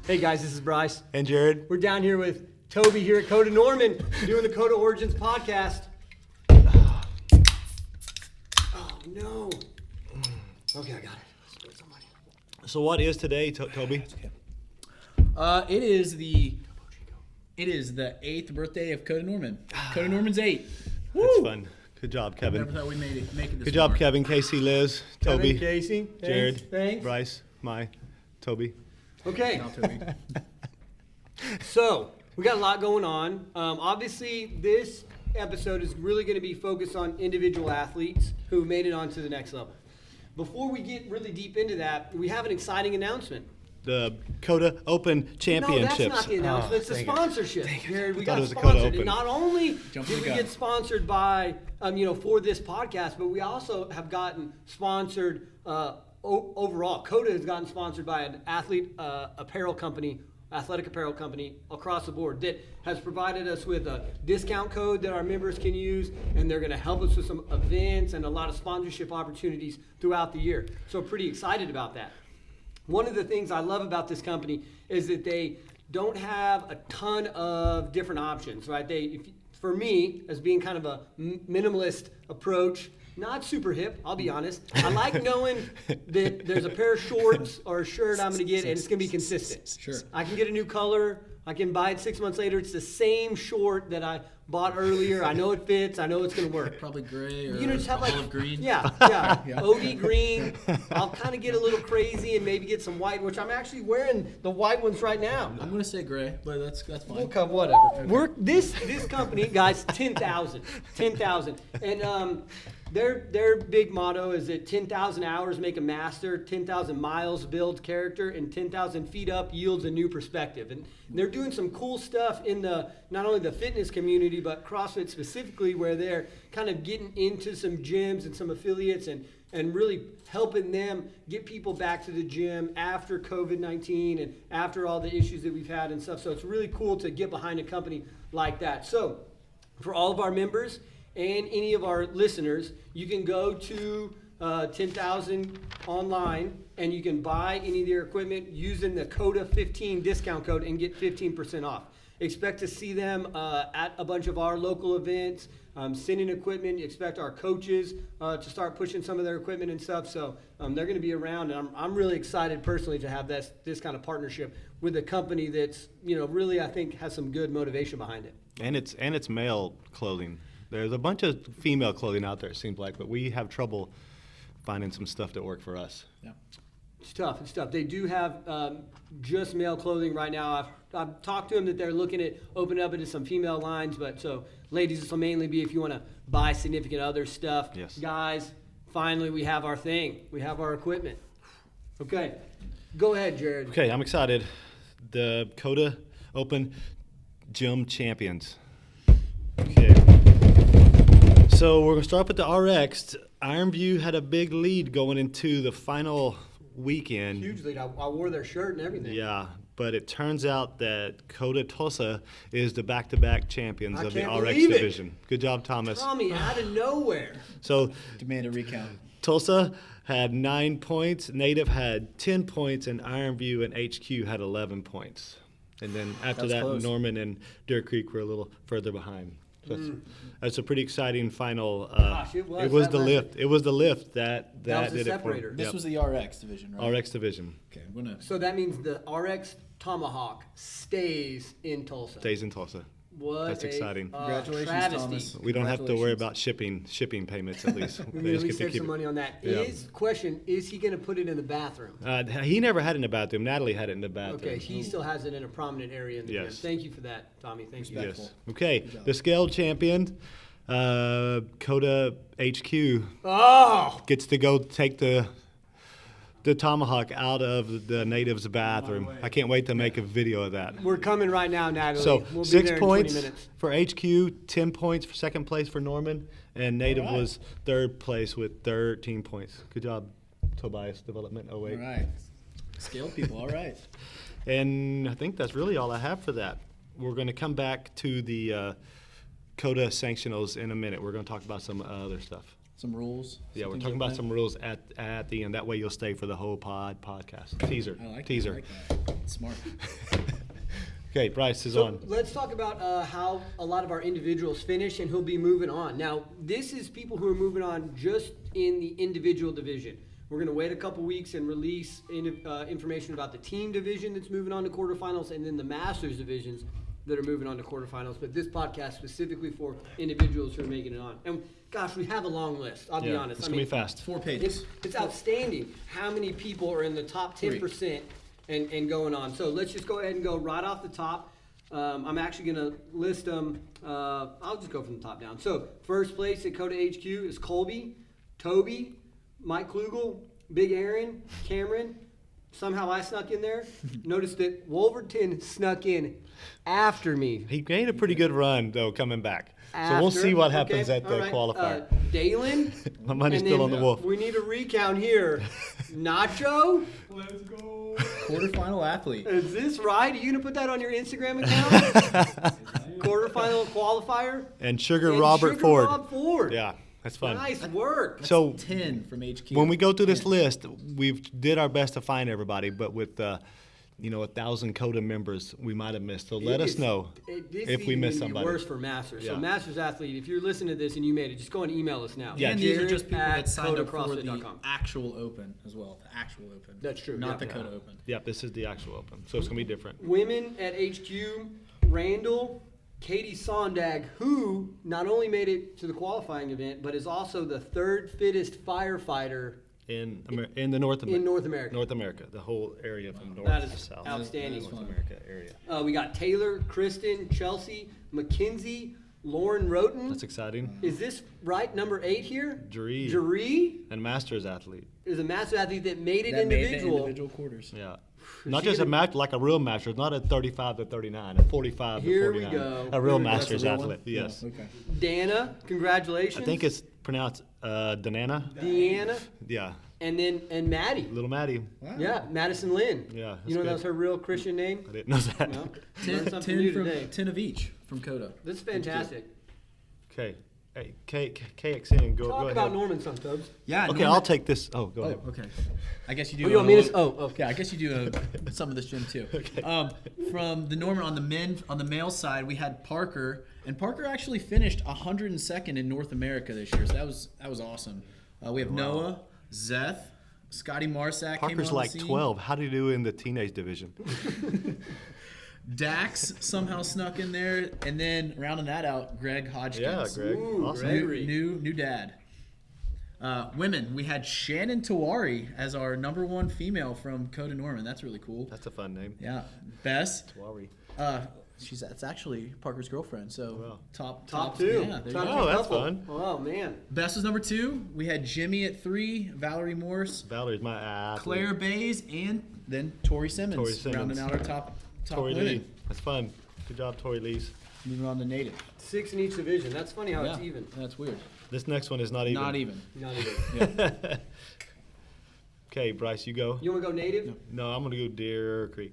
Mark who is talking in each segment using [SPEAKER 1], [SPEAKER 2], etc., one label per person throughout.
[SPEAKER 1] Hey guys, this is Bryce.
[SPEAKER 2] And Jared.
[SPEAKER 1] We're down here with Toby here at Coda Norman doing the Coda Origins podcast. Oh no. Okay, I got it.
[SPEAKER 2] So what is today, Toby?
[SPEAKER 3] It is the 8th birthday of Coda Norman. Coda Norman's 8.
[SPEAKER 2] That's fun. Good job, Kevin.
[SPEAKER 3] Never thought we'd make it this
[SPEAKER 2] Good job,
[SPEAKER 3] far.
[SPEAKER 2] Kevin, Casey, Liz, Toby,
[SPEAKER 1] Kevin, Casey,
[SPEAKER 2] Jared,
[SPEAKER 1] thanks.
[SPEAKER 2] Bryce, Toby.
[SPEAKER 1] Okay,
[SPEAKER 3] Now, Toby.
[SPEAKER 1] so we got a lot going on. Obviously, this episode is really going to be focused on individual athletes who made it on to the next level. Before we get really deep into that, we have an exciting announcement.
[SPEAKER 2] The Coda Open Championships.
[SPEAKER 1] No, that's not the announcement. It's the sponsorship. Jared, we got
[SPEAKER 2] it was a Coda
[SPEAKER 1] sponsored.
[SPEAKER 2] Open.
[SPEAKER 1] And not only
[SPEAKER 3] Jump
[SPEAKER 1] did
[SPEAKER 3] the
[SPEAKER 1] we
[SPEAKER 3] gun.
[SPEAKER 1] get sponsored by, for this podcast, but we also have gotten sponsored overall. Coda has gotten sponsored by an athletic apparel company across the board that has provided us with a discount code that our members can use, and they're going to help us with some events and a lot of sponsorship opportunities throughout the year. So pretty excited about that. One of the things I love about this company is that they don't have a ton of different options, right? For me, as being kind of a minimalist approach, not super hip, I'll be honest. I like knowing that there's a pair of shorts or a shirt I'm going to get, and it's going to be consistent.
[SPEAKER 3] Sure.
[SPEAKER 1] I can get a new color. I can buy it 6 months later. It's the same short that I bought earlier. I know it fits. I know it's going to work.
[SPEAKER 3] Probably gray or
[SPEAKER 1] Just have
[SPEAKER 3] olive green.
[SPEAKER 1] Yeah.
[SPEAKER 3] Yeah.
[SPEAKER 1] OD green. I'll kind of get a little crazy and maybe get some white, which I'm actually wearing the white ones right now.
[SPEAKER 3] I'm gonna say gray, but that's fine.
[SPEAKER 1] We'll cover whatever. This company, guys, 10,000, and their big motto is that 10,000 hours make a master, 10,000 miles builds character, and 10,000 feet up yields a new perspective. And they're doing some cool stuff in not only the fitness community but CrossFit specifically, where they're kind of getting into some gyms and some affiliates and really helping them get people back to the gym after COVID-19 and after all the issues that we've had and stuff. So it's really cool to get behind a company like that. So for all of our members and any of our listeners, you can go to 10,000 online and you can buy any of their equipment using the CODA 15 discount code and get 15% off. Expect to see them at a bunch of our local events, sending equipment. You expect our coaches to start pushing some of their equipment and stuff. So they're going to be around, and I'm really excited personally to have this kind of partnership with a company that's really, I think, has some good motivation behind it. And
[SPEAKER 2] it's male clothing. There's a bunch of female clothing out there, it seems like, but we have trouble finding some stuff that work for us.
[SPEAKER 3] Yeah.
[SPEAKER 1] It's tough. They do have just male clothing right now. I've talked to them that they're looking at opening up into some female lines, but so ladies, this will mainly be if you want to buy significant other stuff.
[SPEAKER 2] Yes.
[SPEAKER 1] Guys, finally we have our thing. We have our equipment. Okay. Go ahead, Jared.
[SPEAKER 2] Okay, I'm excited. The Coda Open Gym Champions. Okay. So we're going to start with the RX. Ironview had a big lead going into the final weekend.
[SPEAKER 1] Huge lead. I wore their shirt and everything.
[SPEAKER 2] Yeah, but it turns out that Coda Tulsa is the back-to-back champions of the
[SPEAKER 1] can't
[SPEAKER 2] RX
[SPEAKER 1] believe it.
[SPEAKER 2] division. Good job, Thomas.
[SPEAKER 1] Tommy, out of nowhere.
[SPEAKER 2] So
[SPEAKER 3] Demand a recount.
[SPEAKER 2] Tulsa had 9 points, Native had 10 points, and Ironview and HQ had 11 points. And then after
[SPEAKER 3] That's
[SPEAKER 2] that,
[SPEAKER 3] close.
[SPEAKER 2] Norman and Deer Creek were a little further behind. So that's a pretty exciting final.
[SPEAKER 1] Gosh, it was.
[SPEAKER 2] It was
[SPEAKER 1] That
[SPEAKER 2] the
[SPEAKER 1] last-
[SPEAKER 2] lift. It was the lift that
[SPEAKER 1] was the
[SPEAKER 2] did it for
[SPEAKER 1] separator.
[SPEAKER 2] him.
[SPEAKER 3] This
[SPEAKER 2] Yep.
[SPEAKER 3] was the RX division, right?
[SPEAKER 2] RX division.
[SPEAKER 3] Okay, I'm gonna.
[SPEAKER 1] So that means the RX Tomahawk stays in Tulsa.
[SPEAKER 2] Stays in Tulsa.
[SPEAKER 1] What
[SPEAKER 2] That's
[SPEAKER 1] a,
[SPEAKER 2] exciting.
[SPEAKER 3] Congratulations,
[SPEAKER 1] travesty.
[SPEAKER 3] Thomas.
[SPEAKER 2] We don't have to worry
[SPEAKER 3] Congratulations.
[SPEAKER 2] about shipping payments at least.
[SPEAKER 1] We
[SPEAKER 2] They just
[SPEAKER 1] really
[SPEAKER 2] get to
[SPEAKER 1] save
[SPEAKER 2] keep
[SPEAKER 1] some
[SPEAKER 2] it.
[SPEAKER 1] money on that.
[SPEAKER 2] Yeah.
[SPEAKER 1] Question, is he going to put it in the bathroom?
[SPEAKER 2] He never had it in the bathroom. Natalie had it in the bathroom.
[SPEAKER 1] Okay, he still has it in a prominent area in the gym.
[SPEAKER 2] Yes.
[SPEAKER 1] Thank you for that, Tommy. Thank you.
[SPEAKER 3] Respect.
[SPEAKER 2] Yes. Okay.
[SPEAKER 3] Good job.
[SPEAKER 2] The scaled champion, Coda HQ,
[SPEAKER 1] Oh!
[SPEAKER 2] gets to go take the tomahawk out of the natives' bathroom. I can't wait to make a video of that.
[SPEAKER 1] We're coming right now, Natalie.
[SPEAKER 2] So
[SPEAKER 1] we'll be
[SPEAKER 2] 6
[SPEAKER 1] there
[SPEAKER 2] points
[SPEAKER 1] in 20 minutes.
[SPEAKER 2] for HQ, 10 points for second place for Norman, and Native
[SPEAKER 3] All right.
[SPEAKER 2] was third place with 13 points. Good job, Tobias Development. Oh, wait.
[SPEAKER 3] All right. Scale people, all right.
[SPEAKER 2] And I think that's really all I have for that. We're going to come back to the Coda sanctionals in a minute. We're going to talk about some other stuff.
[SPEAKER 3] some rules.
[SPEAKER 2] Yeah, we're
[SPEAKER 3] things
[SPEAKER 2] talking
[SPEAKER 3] like
[SPEAKER 2] about
[SPEAKER 3] that?
[SPEAKER 2] some rules at the end. That way you'll stay for the whole podcast. Teaser.
[SPEAKER 3] I like
[SPEAKER 2] Teaser.
[SPEAKER 3] that. Smart.
[SPEAKER 2] Okay, Bryce is
[SPEAKER 1] So
[SPEAKER 2] on.
[SPEAKER 1] let's talk about how a lot of our individuals finish, and who'll be moving on. Now, this is people who are moving on just in the individual division. We're going to wait a couple weeks and release information about the team division that's moving on to quarterfinals, and then the Masters divisions that are moving on to quarterfinals. But this podcast specifically for individuals who are making it on. And gosh, we have a long list. I'll be honest.
[SPEAKER 2] It's going to be fast.
[SPEAKER 3] 4 pages.
[SPEAKER 1] It's outstanding how many people are in the top 10% and going on. So let's just go ahead and go right off the top. I'm actually going to list them. I'll just go from the top down. So first place at Coda HQ is Colby, Toby, Mike Klugel, Big Aaron, Cameron. Somehow I snuck in there. Notice that Wolverton snuck in after me.
[SPEAKER 2] He made a pretty good run, though, coming back. So we'll see what happens at the qualifier.
[SPEAKER 1] Dalen.
[SPEAKER 2] My money's
[SPEAKER 1] and
[SPEAKER 2] still
[SPEAKER 1] then
[SPEAKER 2] on the Wolf.
[SPEAKER 1] We need a recount here. Nacho.
[SPEAKER 3] Let's go. Quarterfinal athlete.
[SPEAKER 1] Is this right? Are you going to put that on your Instagram account? Quarterfinal qualifier.
[SPEAKER 2] And Sugar
[SPEAKER 1] And
[SPEAKER 2] Robert
[SPEAKER 1] Sugar
[SPEAKER 2] Ford.
[SPEAKER 1] Rob Ford.
[SPEAKER 2] Yeah, that's fun.
[SPEAKER 1] Nice work.
[SPEAKER 2] So
[SPEAKER 3] 10 from HQ.
[SPEAKER 2] when we go through this list, we've did our best to find everybody, but with 1,000 Coda members, we might have missed. So let us know if we missed somebody.
[SPEAKER 1] Worse for Masters. So
[SPEAKER 2] Yeah.
[SPEAKER 1] Masters athlete, if you're listening to this and you made it, just go and email us now.
[SPEAKER 2] Yeah,
[SPEAKER 3] And these are
[SPEAKER 1] Jared
[SPEAKER 3] just people
[SPEAKER 1] at
[SPEAKER 3] that signed up for the
[SPEAKER 1] CodaCrossFit.com.
[SPEAKER 3] actual Open as well. The actual Open.
[SPEAKER 1] That's true,
[SPEAKER 3] Not
[SPEAKER 1] yeah.
[SPEAKER 3] the Coda Open.
[SPEAKER 2] Yep, this is the actual Open, so it's gonna be different.
[SPEAKER 1] Women at HQ, Randall, Katie Sondag, who not only made it to the qualifying event, but is also the third fittest firefighter
[SPEAKER 2] In the North America.
[SPEAKER 1] in North America.
[SPEAKER 2] North America, the whole area from north
[SPEAKER 1] That
[SPEAKER 2] to
[SPEAKER 1] is
[SPEAKER 2] south.
[SPEAKER 1] outstanding.
[SPEAKER 2] North America area.
[SPEAKER 1] We got Taylor, Kristen, Chelsea, Mackenzie, Lauren Roten.
[SPEAKER 2] That's exciting.
[SPEAKER 1] Is this right? Number 8 here?
[SPEAKER 2] Jaree.
[SPEAKER 1] Jaree
[SPEAKER 2] And Masters athlete.
[SPEAKER 1] is a master athlete that made it
[SPEAKER 3] That made the
[SPEAKER 1] individual.
[SPEAKER 3] individual quarters.
[SPEAKER 2] Yeah. Not
[SPEAKER 1] she
[SPEAKER 2] just a
[SPEAKER 1] gonna-
[SPEAKER 2] match, like a real Masters, not at 35 to 39, at 45
[SPEAKER 1] Here
[SPEAKER 2] to
[SPEAKER 1] we
[SPEAKER 2] 49.
[SPEAKER 1] go.
[SPEAKER 2] A real
[SPEAKER 1] Here we go.
[SPEAKER 3] That's the
[SPEAKER 2] Masters
[SPEAKER 3] real
[SPEAKER 2] athlete,
[SPEAKER 3] one?
[SPEAKER 2] yes.
[SPEAKER 3] Yeah, okay.
[SPEAKER 1] Dana, congratulations.
[SPEAKER 2] I think it's pronounced Danana.
[SPEAKER 1] Deanna,
[SPEAKER 2] Yeah.
[SPEAKER 1] and Maddie.
[SPEAKER 2] Little Maddie.
[SPEAKER 3] Wow.
[SPEAKER 1] Yeah, Madison Lynn.
[SPEAKER 2] Yeah, that's
[SPEAKER 1] You know
[SPEAKER 2] good.
[SPEAKER 1] that was her real Christian name?
[SPEAKER 2] I didn't know that.
[SPEAKER 1] No.
[SPEAKER 3] 10,
[SPEAKER 1] Learned something
[SPEAKER 3] 10
[SPEAKER 1] new
[SPEAKER 3] from
[SPEAKER 1] today.
[SPEAKER 3] 10 of each from Coda.
[SPEAKER 1] This is fantastic.
[SPEAKER 2] Okay. Hey, KXN, go
[SPEAKER 1] Talk
[SPEAKER 2] ahead.
[SPEAKER 1] about Norman some, Tubbs.
[SPEAKER 3] Yeah.
[SPEAKER 2] Okay,
[SPEAKER 3] Norman-
[SPEAKER 2] I'll take this. Oh, go ahead.
[SPEAKER 3] Oh, okay. I guess you do.
[SPEAKER 1] Oh, you want me to?
[SPEAKER 3] a-
[SPEAKER 1] Okay.
[SPEAKER 3] Yeah, I guess you do some of this, Jim, too.
[SPEAKER 2] Okay.
[SPEAKER 3] From the Norman on the male side, we had Parker, and Parker actually finished 102nd in North America this year. So that was awesome. We have Noah, Zeth, Scotty Marsack.
[SPEAKER 2] Parker's
[SPEAKER 3] came on
[SPEAKER 2] like
[SPEAKER 3] the scene.
[SPEAKER 2] 12. How do you do in the teenage division?
[SPEAKER 3] Dax somehow snuck in there, and then rounding that out, Greg Hodgkins.
[SPEAKER 2] Yeah, Greg.
[SPEAKER 1] Ooh,
[SPEAKER 2] Awesome.
[SPEAKER 1] Greg.
[SPEAKER 3] New dad. Women, we had Shannon Tawari as our #1 female from Coda Norman. That's really cool.
[SPEAKER 2] That's a fun name.
[SPEAKER 3] Yeah. Bess.
[SPEAKER 2] Worry.
[SPEAKER 3] That's actually Parker's girlfriend. So
[SPEAKER 2] Wow.
[SPEAKER 3] top
[SPEAKER 1] 2.
[SPEAKER 3] Yeah, there you
[SPEAKER 1] Top
[SPEAKER 3] go.
[SPEAKER 2] Oh,
[SPEAKER 1] two
[SPEAKER 2] that's
[SPEAKER 1] couple.
[SPEAKER 2] fun.
[SPEAKER 1] Oh man.
[SPEAKER 3] Bess was #2. We had Jimmy at 3, Valerie Morse,
[SPEAKER 2] Valerie's my athlete.
[SPEAKER 3] Claire Bays, and then Tori Simmons,
[SPEAKER 2] Tori Simmons.
[SPEAKER 3] rounding out our top
[SPEAKER 2] Tori
[SPEAKER 3] women.
[SPEAKER 2] Lee. That's fun. Good job, Tori Lees.
[SPEAKER 3] Moving on to Native.
[SPEAKER 1] 6 in each division. That's funny how it's
[SPEAKER 3] Yeah,
[SPEAKER 1] even.
[SPEAKER 3] That's weird.
[SPEAKER 2] This next one is not even.
[SPEAKER 3] Not even.
[SPEAKER 1] Not even.
[SPEAKER 2] Okay, Bryce, you go.
[SPEAKER 1] You want to go native?
[SPEAKER 2] No, I'm gonna go Deer Creek.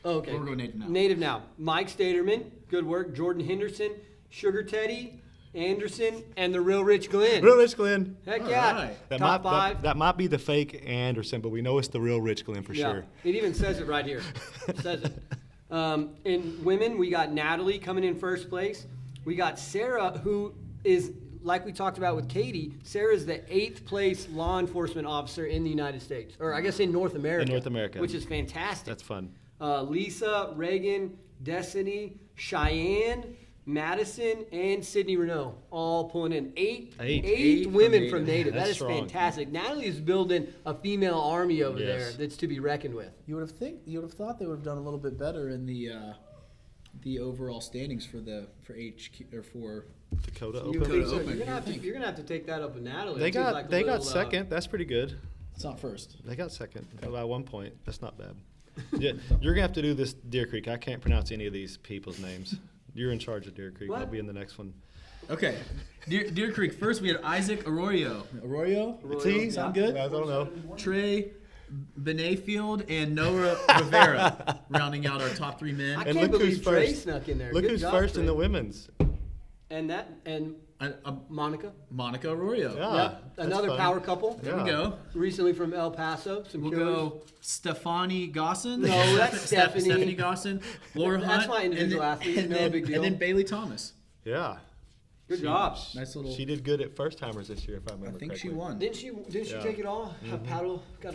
[SPEAKER 1] Oh, okay.
[SPEAKER 3] We're going native now.
[SPEAKER 1] Native now. Mike Staterman, good work. Jordan Henderson, Sugar Teddy, Anderson, and the real Rich Glenn.
[SPEAKER 2] Real Rich Glenn.
[SPEAKER 1] Heck
[SPEAKER 3] All
[SPEAKER 1] yeah.
[SPEAKER 3] right.
[SPEAKER 2] That
[SPEAKER 1] Top
[SPEAKER 2] might,
[SPEAKER 1] 5.
[SPEAKER 2] That might be the fake Anderson, but we know it's the real Rich Glenn for
[SPEAKER 1] Yeah,
[SPEAKER 2] sure.
[SPEAKER 1] it even says it right here. It says it. In women, we got Natalie coming in first place. We got Sarah, who is, like we talked about with Katie, Sarah's the 8th place law enforcement officer in the United States, or I guess in North America.
[SPEAKER 2] In North America.
[SPEAKER 1] Which is fantastic.
[SPEAKER 2] That's fun.
[SPEAKER 1] Lisa, Reagan, Destiny, Cheyenne, Madison, and Sydney Renault all pulling in. Eight
[SPEAKER 3] Eight
[SPEAKER 1] women
[SPEAKER 3] from
[SPEAKER 1] from
[SPEAKER 3] Native.
[SPEAKER 1] Native. That
[SPEAKER 2] That's
[SPEAKER 1] is
[SPEAKER 2] strong.
[SPEAKER 1] fantastic. Natalie's building a female army over
[SPEAKER 2] Yes.
[SPEAKER 1] there that's to be reckoned with.
[SPEAKER 3] You would have thought they would have done a little bit better in the overall standings for HQ or for.
[SPEAKER 2] Dakota
[SPEAKER 1] You
[SPEAKER 2] Open.
[SPEAKER 1] think so?
[SPEAKER 3] Open,
[SPEAKER 1] You're gonna have to take that up with Natalie.
[SPEAKER 2] They
[SPEAKER 1] It seems
[SPEAKER 2] got
[SPEAKER 1] like a
[SPEAKER 2] they got
[SPEAKER 1] little,
[SPEAKER 2] second. That's pretty good.
[SPEAKER 3] It's not first.
[SPEAKER 2] They got second by 1 point. That's not bad. Yeah, you're gonna have to do this Deer Creek. I can't pronounce any of these people's names. You're in charge of Deer Creek.
[SPEAKER 1] What?
[SPEAKER 2] I'll be in the next one.
[SPEAKER 3] Okay, Deer Creek. First, we had Isaac Arroyo. Arroyo?
[SPEAKER 1] Arroyo,
[SPEAKER 3] Sound
[SPEAKER 1] yeah.
[SPEAKER 3] good?
[SPEAKER 2] I don't know.
[SPEAKER 3] Trey Benayfield and Noah Rivera rounding out our top 3 men.
[SPEAKER 1] I
[SPEAKER 2] And
[SPEAKER 1] can't
[SPEAKER 2] look who's
[SPEAKER 1] believe Trey
[SPEAKER 2] first.
[SPEAKER 1] snuck in there.
[SPEAKER 2] Look
[SPEAKER 1] Good
[SPEAKER 2] who's
[SPEAKER 1] job,
[SPEAKER 2] first
[SPEAKER 1] Trey.
[SPEAKER 2] in the women's.
[SPEAKER 1] And Monica.
[SPEAKER 3] Monica Arroyo.
[SPEAKER 2] Yeah.
[SPEAKER 1] Yep.
[SPEAKER 2] that's
[SPEAKER 1] Another
[SPEAKER 2] fun.
[SPEAKER 1] power couple.
[SPEAKER 3] There we go.
[SPEAKER 1] Recently from El Paso.
[SPEAKER 3] We'll go Stefani Gosson.
[SPEAKER 1] No, that's Stephanie.
[SPEAKER 3] Stephanie Gosson. Laura Hunt.
[SPEAKER 1] That's my individual athlete.
[SPEAKER 3] And
[SPEAKER 1] No
[SPEAKER 3] then,
[SPEAKER 1] big deal.
[SPEAKER 3] And then Bailey Thomas.
[SPEAKER 2] Yeah.
[SPEAKER 1] Good job.
[SPEAKER 3] Nice little.
[SPEAKER 2] She did good at first timers this year, if I remember
[SPEAKER 3] I think
[SPEAKER 2] correctly.
[SPEAKER 3] she won.
[SPEAKER 1] Didn't she
[SPEAKER 2] Yeah.
[SPEAKER 1] take it all? Got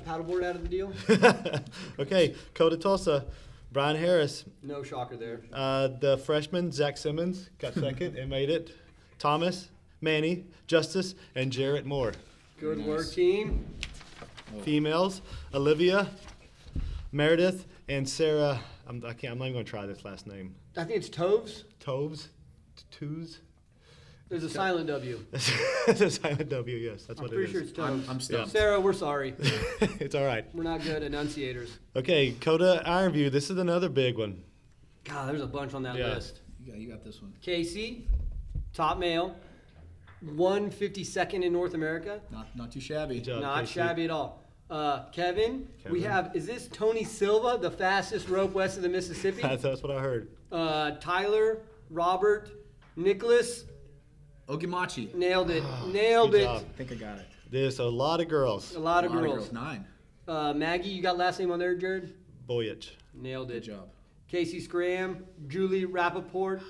[SPEAKER 1] a paddle board out of the deal?
[SPEAKER 2] Okay, Coda Tulsa, Brian Harris.
[SPEAKER 1] No shocker there.
[SPEAKER 2] The freshman, Zach Simmons, got second and made it. Thomas, Manny, Justice, and Jarrett Moore.
[SPEAKER 1] Good
[SPEAKER 3] Nice.
[SPEAKER 1] work, team.
[SPEAKER 2] Females, Olivia, Meredith, and Sarah. I'm not even going to try this last name.
[SPEAKER 1] I think it's Toves.
[SPEAKER 2] Toves? Twos?
[SPEAKER 1] There's a silent W.
[SPEAKER 2] It's a silent W, yes. That's
[SPEAKER 1] I'm
[SPEAKER 2] what it
[SPEAKER 1] pretty
[SPEAKER 2] is.
[SPEAKER 1] sure it's Toves.
[SPEAKER 3] I'm stumped.
[SPEAKER 1] Sarah, we're sorry.
[SPEAKER 2] It's all right.
[SPEAKER 1] We're not good enunciators.
[SPEAKER 2] Okay, Coda Ironview. This is another big one.
[SPEAKER 1] God, there's a bunch on that
[SPEAKER 2] Yeah.
[SPEAKER 1] list.
[SPEAKER 3] You got this one.
[SPEAKER 1] Casey, top male, 152nd in North America.
[SPEAKER 3] Not too shabby.
[SPEAKER 2] Good job,
[SPEAKER 1] Not
[SPEAKER 2] Casey.
[SPEAKER 1] shabby at all. Kevin, we
[SPEAKER 2] Kevin.
[SPEAKER 1] have, is this Tony Silva, the fastest rope west of the Mississippi?
[SPEAKER 2] That's what I heard.
[SPEAKER 1] Tyler, Robert, Nicholas,
[SPEAKER 3] Ogimachi.
[SPEAKER 1] nailed it. Nailed
[SPEAKER 2] Good
[SPEAKER 1] it.
[SPEAKER 2] job.
[SPEAKER 3] I think I got it.
[SPEAKER 2] There's a lot of girls.
[SPEAKER 1] A lot of girls.
[SPEAKER 3] 9.
[SPEAKER 1] Maggie, you got last name on there, Jared?
[SPEAKER 2] Boyich.
[SPEAKER 1] Nailed it.
[SPEAKER 3] Good job.
[SPEAKER 1] Casey Scram, Julie Rappaport,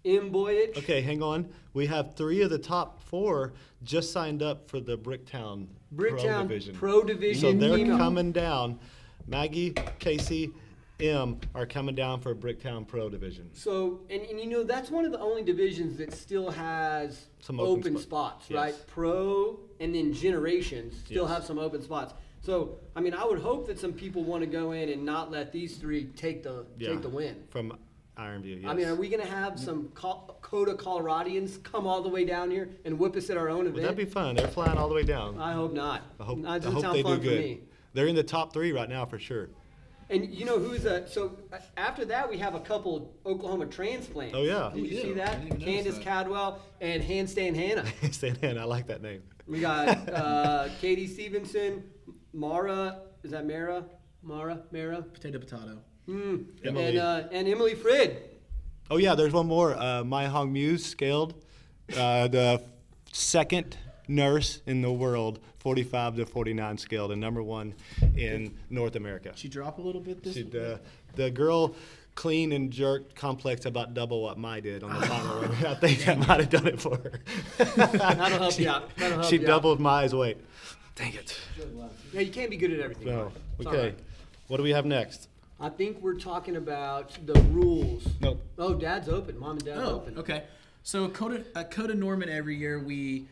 [SPEAKER 1] M. Boyich.
[SPEAKER 2] Okay, hang on. We have 3 of the top 4 just signed up for the Bricktown Pro
[SPEAKER 1] Bricktown
[SPEAKER 2] Division.
[SPEAKER 1] Pro
[SPEAKER 2] So
[SPEAKER 1] Division
[SPEAKER 2] they're
[SPEAKER 1] female.
[SPEAKER 2] coming down. Maggie, Casey, M are coming down for Bricktown Pro Division.
[SPEAKER 1] So, and you know, that's one of the only divisions that still has
[SPEAKER 2] Some open
[SPEAKER 1] open
[SPEAKER 2] spot.
[SPEAKER 1] spots,
[SPEAKER 2] Yes.
[SPEAKER 1] right? Pro and then Generations still
[SPEAKER 2] Yes.
[SPEAKER 1] have some open spots. So, I mean, I would hope that some people want to go in and not let these 3 take the win.
[SPEAKER 2] From Ironview, yes.
[SPEAKER 1] I mean, are we going to have some Coda Coloradians come all the way down here and whip us at our own
[SPEAKER 2] Would that
[SPEAKER 1] event?
[SPEAKER 2] be fun? They're flying all the way down.
[SPEAKER 1] I hope not.
[SPEAKER 2] I hope,
[SPEAKER 1] That
[SPEAKER 2] I
[SPEAKER 1] doesn't
[SPEAKER 2] hope
[SPEAKER 1] sound
[SPEAKER 2] they
[SPEAKER 1] fun
[SPEAKER 2] do
[SPEAKER 1] for
[SPEAKER 2] good.
[SPEAKER 1] me.
[SPEAKER 2] They're in the top 3 right now for sure.
[SPEAKER 1] And you know who's so after that we have a couple Oklahoma transplants.
[SPEAKER 2] Oh, yeah.
[SPEAKER 1] Did you
[SPEAKER 3] We
[SPEAKER 1] see
[SPEAKER 3] do. I
[SPEAKER 1] that?
[SPEAKER 3] didn't even
[SPEAKER 1] Candace
[SPEAKER 3] notice that.
[SPEAKER 1] Cadwell and Handstand Hannah.
[SPEAKER 2] Stand in. I like that name.
[SPEAKER 1] We got Katie Stevenson, Mara. Is that Mara? Mara?
[SPEAKER 3] Potato.
[SPEAKER 2] Emily.
[SPEAKER 1] And Emily Frid.
[SPEAKER 2] Oh yeah, there's one more. Mai Hong Muse scaled, the second nurse in the world, 45 to 49 scaled, and number 1 in North America.
[SPEAKER 3] She drop a little bit this week?
[SPEAKER 2] The girl clean and jerked complex about double what Mai did on the final one. I think that might have done it for her.
[SPEAKER 1] That'll help you out. That'll help
[SPEAKER 2] She
[SPEAKER 1] you out.
[SPEAKER 2] doubled Mai's weight. Dang it.
[SPEAKER 1] Yeah, you can't be good at everything.
[SPEAKER 2] No.
[SPEAKER 1] It's all
[SPEAKER 2] Okay.
[SPEAKER 1] right.
[SPEAKER 2] What do we have next?
[SPEAKER 1] I think we're talking about the rules.
[SPEAKER 2] Nope.
[SPEAKER 1] Oh, Dad's open. Mom and Dad's
[SPEAKER 3] Oh,
[SPEAKER 1] open.
[SPEAKER 3] okay. So Coda Norman every year we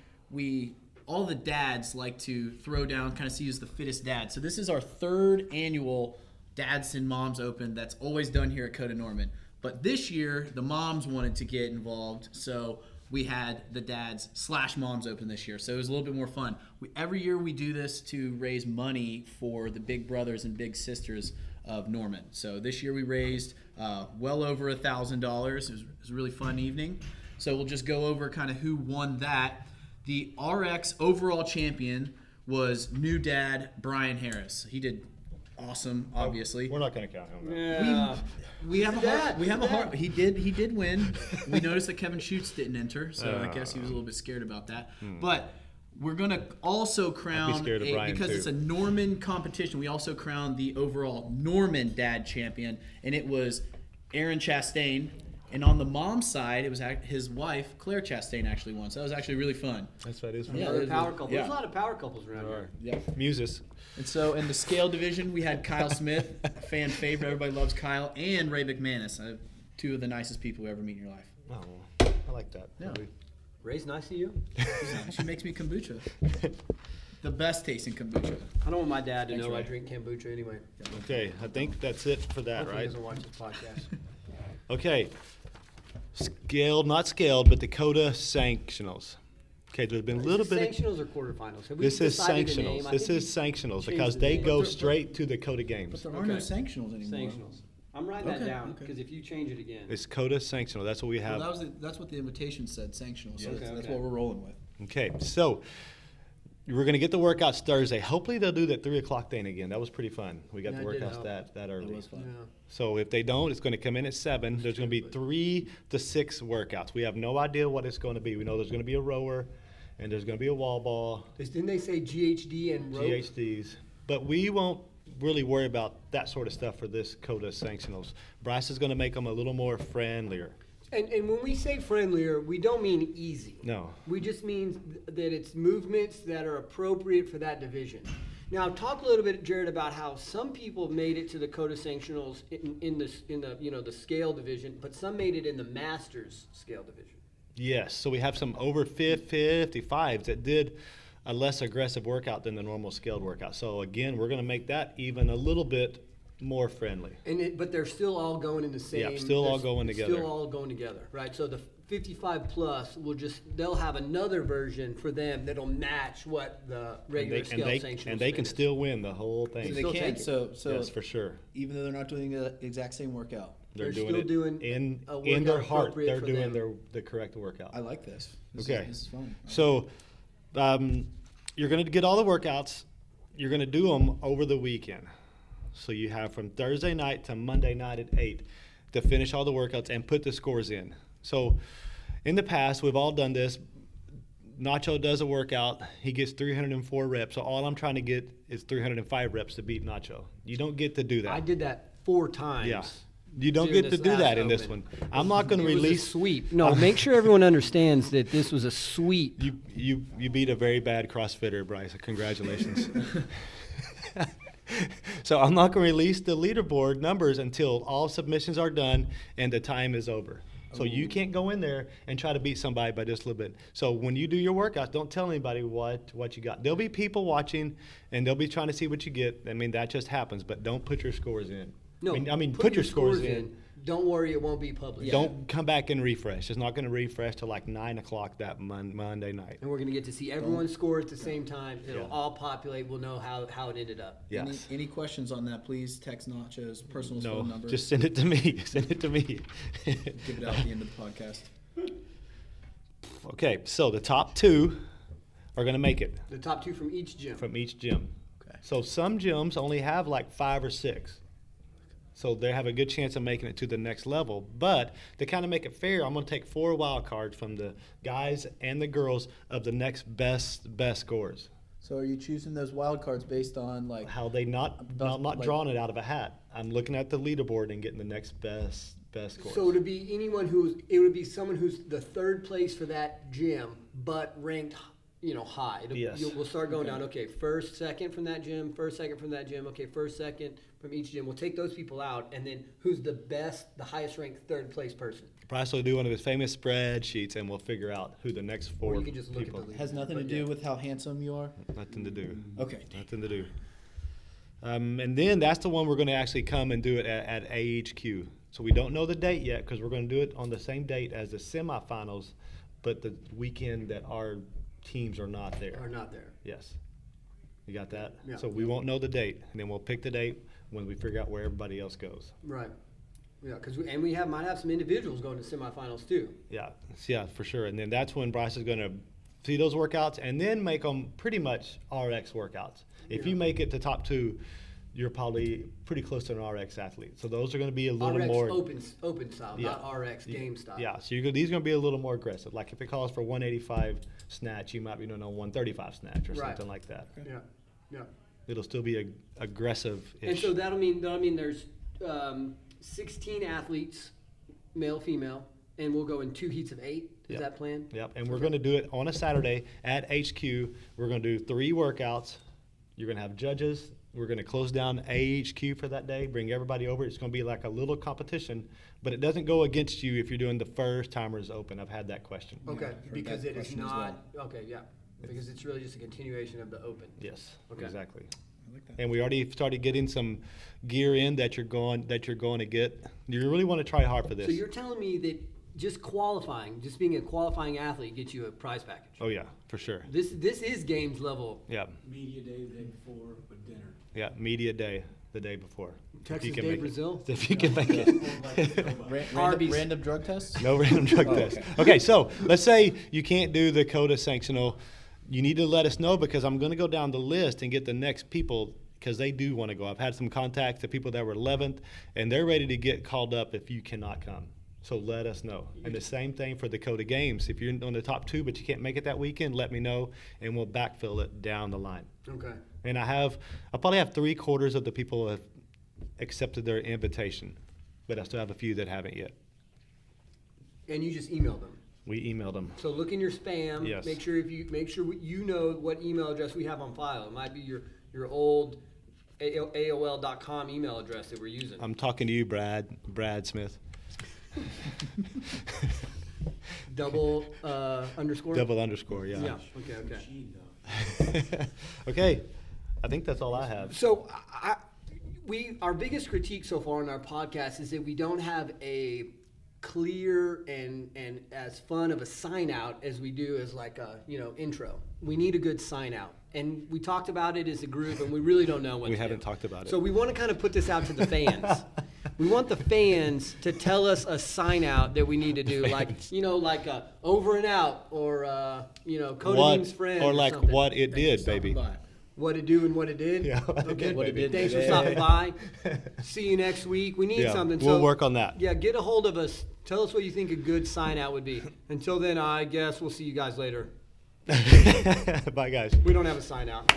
[SPEAKER 3] all the dads like to throw down, kind of see who's the fittest dad. So this is our 3rd annual Dads and Moms Open that's always done here at Coda Norman. But this year the moms wanted to get involved, so we had the dads / moms open this year. So it was a little bit more fun. Every year we do this to raise money for the big brothers and big sisters of Norman. So this year we raised well over $1,000. It was a really fun evening. So we'll just go over kind of who won that. The RX overall champion was new dad Brian Harris. He did awesome, obviously.
[SPEAKER 2] We're not going to count him. though.
[SPEAKER 1] Yeah.
[SPEAKER 3] We have
[SPEAKER 1] He's
[SPEAKER 3] a
[SPEAKER 1] a
[SPEAKER 3] heart.
[SPEAKER 1] dad.
[SPEAKER 3] We have
[SPEAKER 1] He's
[SPEAKER 3] a
[SPEAKER 1] a
[SPEAKER 3] heart.
[SPEAKER 1] dad.
[SPEAKER 3] He did win. We noticed that Kevin Schutz didn't enter, so I guess he was a little bit scared about that. But we're gonna also crown
[SPEAKER 2] scared of Brian,
[SPEAKER 3] because
[SPEAKER 2] too.
[SPEAKER 3] it's a Norman competition. We also crowned the overall Norman dad champion, and it was Aaron Chastain. And on the mom's side, it was his wife Claire Chastain actually won. So that was actually really fun.
[SPEAKER 2] That's what it is.
[SPEAKER 3] Yeah.
[SPEAKER 1] Another power couple.
[SPEAKER 3] Yeah.
[SPEAKER 1] There's a lot of power couples around here.
[SPEAKER 3] Yeah.
[SPEAKER 2] Muses.
[SPEAKER 3] And so in the scale division, we had Kyle Smith, fan favorite. Everybody loves Kyle, and Ray McManus, 2 of the nicest people you ever meet in your life.
[SPEAKER 2] Oh, I like that.
[SPEAKER 3] Yeah.
[SPEAKER 1] Ray's nice to you?
[SPEAKER 3] She makes me kombucha. The best tasting kombucha.
[SPEAKER 1] I don't want my dad to
[SPEAKER 3] Thanks,
[SPEAKER 1] know I
[SPEAKER 3] Ray.
[SPEAKER 1] drink kombucha anyway.
[SPEAKER 2] Okay, I think that's it for that,
[SPEAKER 1] Hopefully he
[SPEAKER 2] right?
[SPEAKER 1] doesn't watch this podcast.
[SPEAKER 2] Okay. Scaled, not scaled, but Dakota Sanctionals. Okay, there's been a little bit of...
[SPEAKER 1] Sanctionals or quarterfinals? Have we
[SPEAKER 2] This is
[SPEAKER 1] decided the name?
[SPEAKER 2] sanctionals.
[SPEAKER 1] I
[SPEAKER 2] This
[SPEAKER 1] think
[SPEAKER 2] is
[SPEAKER 1] we
[SPEAKER 2] sanctionals
[SPEAKER 1] changed
[SPEAKER 2] because
[SPEAKER 1] the
[SPEAKER 2] they
[SPEAKER 1] name.
[SPEAKER 2] go
[SPEAKER 3] But
[SPEAKER 2] straight to the Coda
[SPEAKER 3] But
[SPEAKER 2] games.
[SPEAKER 3] there are no
[SPEAKER 1] Okay.
[SPEAKER 3] sanctionals anymore.
[SPEAKER 1] Sanctionals. I'm writing that
[SPEAKER 3] Okay,
[SPEAKER 1] down
[SPEAKER 3] okay.
[SPEAKER 1] because if you change it again.
[SPEAKER 2] It's Coda Sanctional. That's what we
[SPEAKER 3] Well,
[SPEAKER 2] have.
[SPEAKER 3] that's what the invitation said, sanctionals. So
[SPEAKER 1] Okay,
[SPEAKER 3] that's
[SPEAKER 1] okay.
[SPEAKER 3] what we're rolling with.
[SPEAKER 2] Okay, so we're going to get the workouts Thursday. Hopefully they'll do that 3 o'clock thing again. That was pretty fun. We got
[SPEAKER 1] Yeah,
[SPEAKER 2] the
[SPEAKER 1] it did
[SPEAKER 2] workouts
[SPEAKER 1] help.
[SPEAKER 2] that early.
[SPEAKER 3] It was fun.
[SPEAKER 1] Yeah.
[SPEAKER 2] So if they don't, it's going to come in at 7. There's going to be 3 to 6 workouts. We have no idea what it's going to be. We know there's going to be a rower, and there's going to be a wall ball,
[SPEAKER 1] Didn't they say GHD and rope?
[SPEAKER 2] GHDs. But we won't really worry about that sort of stuff for this COTA sanctionals. Bryce is going to make them a little more friendlier.
[SPEAKER 1] And when we say friendlier, we don't mean easy.
[SPEAKER 2] No.
[SPEAKER 1] We just mean that it's movements that are appropriate for that division. Now, talk a little bit, Jared, about how some people made it to the COTA sanctionals in the the scale division, but some made it in the masters scale division.
[SPEAKER 2] Yes, so we have some over 55s that did a less aggressive workout than the normal scaled workout. So again, we're going to make that even a little bit more friendly.
[SPEAKER 1] But they're still all going in the same.
[SPEAKER 2] Yeah, still all
[SPEAKER 1] they're
[SPEAKER 2] going together.
[SPEAKER 1] Still all going together, right? So the 55 plus they'll have another version for them that'll match what the regular scale sanctionals.
[SPEAKER 2] And they can
[SPEAKER 1] is.
[SPEAKER 2] still win the whole thing.
[SPEAKER 3] So
[SPEAKER 1] Still
[SPEAKER 3] they can.
[SPEAKER 1] take it.
[SPEAKER 3] So
[SPEAKER 2] Yes, for sure.
[SPEAKER 3] even though they're not doing the exact same workout,
[SPEAKER 1] They're
[SPEAKER 2] doing
[SPEAKER 1] still
[SPEAKER 2] it
[SPEAKER 1] doing
[SPEAKER 2] in
[SPEAKER 1] a
[SPEAKER 2] in their
[SPEAKER 1] workout
[SPEAKER 2] heart.
[SPEAKER 1] appropriate
[SPEAKER 2] They're
[SPEAKER 1] for
[SPEAKER 2] doing
[SPEAKER 1] them.
[SPEAKER 2] the correct workout.
[SPEAKER 3] I like this.
[SPEAKER 2] Okay.
[SPEAKER 3] This is fun.
[SPEAKER 2] So you're going to get all the workouts. You're going to do them over the weekend. So you have from Thursday night to Monday night at 8 to finish all the workouts and put the scores in. So in the past, we've all done this. Nacho does a workout. He gets 304 reps. So all I'm trying to get is 305 reps to beat Nacho. You don't get to do that.
[SPEAKER 1] I did that 4 times.
[SPEAKER 2] Yeah. You don't
[SPEAKER 1] during
[SPEAKER 2] get to
[SPEAKER 1] this
[SPEAKER 2] do
[SPEAKER 1] last
[SPEAKER 2] that in this
[SPEAKER 1] Open.
[SPEAKER 2] one. I'm not going to
[SPEAKER 1] It was a
[SPEAKER 2] release.
[SPEAKER 1] sweep. No, make sure everyone understands that this was a sweep.
[SPEAKER 2] You beat a very bad CrossFitter, Bryce. Congratulations. So I'm not going to release the leaderboard numbers until all submissions are done and the time is over. So you can't go in there and try to beat somebody by just a little bit. So when you do your workouts, don't tell anybody what you got. There'll be people watching, and they'll be trying to see what you get. I mean, that just happens. But don't put your scores in.
[SPEAKER 1] No,
[SPEAKER 2] I mean put your scores in.
[SPEAKER 1] Don't worry, it won't be published.
[SPEAKER 2] Don't come back and refresh. It's not going to refresh till like 9 o'clock that Monday night.
[SPEAKER 1] And we're going to get to see everyone's score at the same time. It'll
[SPEAKER 2] Yeah.
[SPEAKER 1] all populate. We'll know how it ended up.
[SPEAKER 2] Yes.
[SPEAKER 3] Any questions on that, please text Nacho's personal
[SPEAKER 2] No,
[SPEAKER 3] phone number.
[SPEAKER 2] just send it to me. Send it to me.
[SPEAKER 3] give it out at the end of the podcast.
[SPEAKER 2] Okay, so the top 2 are going to make it
[SPEAKER 1] The top 2 from each gym.
[SPEAKER 2] from each gym.
[SPEAKER 3] Okay.
[SPEAKER 2] So some gyms only have like 5 or 6. So they have a good chance of making it to the next level. But to kind of make it fair, I'm going to take 4 wild cards from the guys and the girls of the next best scores.
[SPEAKER 3] So are you choosing those wild cards based on like
[SPEAKER 2] How they not
[SPEAKER 3] Like-
[SPEAKER 2] drawing it out of a hat. I'm looking at the leaderboard and getting the next best scores.
[SPEAKER 1] So to be anyone it would be someone who's the 3rd place for that gym, but ranked, high.
[SPEAKER 2] Yes.
[SPEAKER 1] We'll start going
[SPEAKER 3] Okay.
[SPEAKER 1] down. Okay, 1st, 2nd from that gym, 1st, 2nd from that gym. Okay, 1st, 2nd from each gym. We'll take those people out, and then who's the highest ranked 3rd place person?
[SPEAKER 2] Bryce will do one of his famous spreadsheets, and we'll figure out who the next 4
[SPEAKER 1] Or you can just look at
[SPEAKER 2] people.
[SPEAKER 1] the league.
[SPEAKER 3] has nothing to do with how handsome you are?
[SPEAKER 2] Nothing to do.
[SPEAKER 3] Okay.
[SPEAKER 2] Nothing to do. And then that's the one we're going to actually come and do it at AHQ. So we don't know the date yet because we're going to do it on the same date as the semifinals, but the weekend that our teams are not there.
[SPEAKER 1] Are not there.
[SPEAKER 2] Yes. You got that?
[SPEAKER 1] Yeah.
[SPEAKER 2] So we won't know the date, and then we'll pick the date when we figure out where everybody else goes.
[SPEAKER 1] Right. Yeah, because we might have some individuals going to semifinals too.
[SPEAKER 2] Yeah, for sure. And then that's when Bryce is going to see those workouts and then make them pretty much RX workouts. If you make it to top 2, you're probably pretty close to an RX athlete. So those are going to be a little
[SPEAKER 1] RX
[SPEAKER 2] more
[SPEAKER 1] open style,
[SPEAKER 2] Yeah.
[SPEAKER 1] not RX game style.
[SPEAKER 2] Yeah, so these are going to be a little more aggressive. Like if it calls for 185 snatch, you might be doing a 135 snatch or
[SPEAKER 1] Right.
[SPEAKER 2] something like that.
[SPEAKER 1] Yeah.
[SPEAKER 2] It'll still be aggressive-ish.
[SPEAKER 1] And so that'll mean there's 16 athletes, male, female, and we'll go in 2 heats of 8. Is
[SPEAKER 2] Yep.
[SPEAKER 1] that plan?
[SPEAKER 2] Yep, and we're going to do it on a Saturday at HQ. We're going to do 3 workouts. You're going to have judges. We're going to close down AHQ for that day, bring everybody over. It's going to be like a little competition, but it doesn't go against you if you're doing the first timers open. I've had that question.
[SPEAKER 1] Okay,
[SPEAKER 3] heard
[SPEAKER 1] because
[SPEAKER 3] that
[SPEAKER 1] it is
[SPEAKER 3] question as
[SPEAKER 1] not. Okay, yeah, because it's really just a continuation of the open.
[SPEAKER 2] Yes,
[SPEAKER 1] Okay.
[SPEAKER 2] exactly.
[SPEAKER 3] I like that.
[SPEAKER 2] And we already started getting some gear in that you're going to get. You really want to try hard for this.
[SPEAKER 1] So you're telling me that just being a qualifying athlete gets you a prize package.
[SPEAKER 2] Oh yeah, for sure.
[SPEAKER 1] This is games level.
[SPEAKER 2] Yeah,
[SPEAKER 4] Media day the day before with dinner.
[SPEAKER 2] yeah. Media day the day before. If
[SPEAKER 1] Texas
[SPEAKER 2] you can
[SPEAKER 1] Day,
[SPEAKER 2] make it.
[SPEAKER 1] Brazil?
[SPEAKER 2] If you can make it.
[SPEAKER 1] Arby's.
[SPEAKER 3] Random drug tests?
[SPEAKER 2] No random drug
[SPEAKER 3] Oh,
[SPEAKER 2] test.
[SPEAKER 3] okay.
[SPEAKER 2] Okay, so let's say you can't do the COTA sanctional. you need to let us know because I'm going to go down the list and get the next people because they do want to go. I've had some contacts to people that were 11th, and they're ready to get called up if you cannot come. So let us know. And the same thing for the Coda Games. If you're on the top 2 but you can't make it that weekend, let me know, and we'll backfill it down the line.
[SPEAKER 1] Okay.
[SPEAKER 2] And I probably have 3/4 of the people have accepted their invitation, but I still have a few that haven't yet.
[SPEAKER 1] And you just emailed them.
[SPEAKER 2] We emailed them.
[SPEAKER 1] So look in your spam.
[SPEAKER 2] Yes.
[SPEAKER 1] Make sure you know what email address we have on file. It might be your old AOL.com email address that we're using.
[SPEAKER 2] I'm talking to you, Brad Smith.
[SPEAKER 1] Double underscore.
[SPEAKER 2] Double underscore, yeah.
[SPEAKER 1] Yeah. Okay.
[SPEAKER 4] Machine, though.
[SPEAKER 2] Okay, I think that's all I have.
[SPEAKER 1] So our biggest critique so far on our podcast is that we don't have a clear and as fun of a sign out as we do as like a intro. We need a good sign out, and we talked about it as a group, and we really don't know what
[SPEAKER 2] We
[SPEAKER 1] to
[SPEAKER 2] haven't
[SPEAKER 1] do.
[SPEAKER 2] talked about it.
[SPEAKER 1] So we want to kind of put this out to the fans. We want the fans to tell us a sign out that we need to do, like over and out, or Coda Bean's friend,
[SPEAKER 2] or like
[SPEAKER 1] something.
[SPEAKER 2] what it did,
[SPEAKER 3] Stopping
[SPEAKER 2] baby.
[SPEAKER 3] by.
[SPEAKER 1] What it do and what it did.
[SPEAKER 2] Yeah, what it
[SPEAKER 1] Okay.
[SPEAKER 2] did,
[SPEAKER 3] What it
[SPEAKER 2] baby.
[SPEAKER 3] did.
[SPEAKER 1] Thanks for
[SPEAKER 3] Yeah.
[SPEAKER 1] stopping by. See you next week. We need
[SPEAKER 2] Yeah,
[SPEAKER 1] something.
[SPEAKER 2] we'll
[SPEAKER 1] So,
[SPEAKER 2] work on that.
[SPEAKER 1] Yeah, get a hold of us. Tell us what you think a good sign out would be. Until then, I guess we'll see you guys later.
[SPEAKER 2] Bye, guys.
[SPEAKER 1] We don't have a sign out.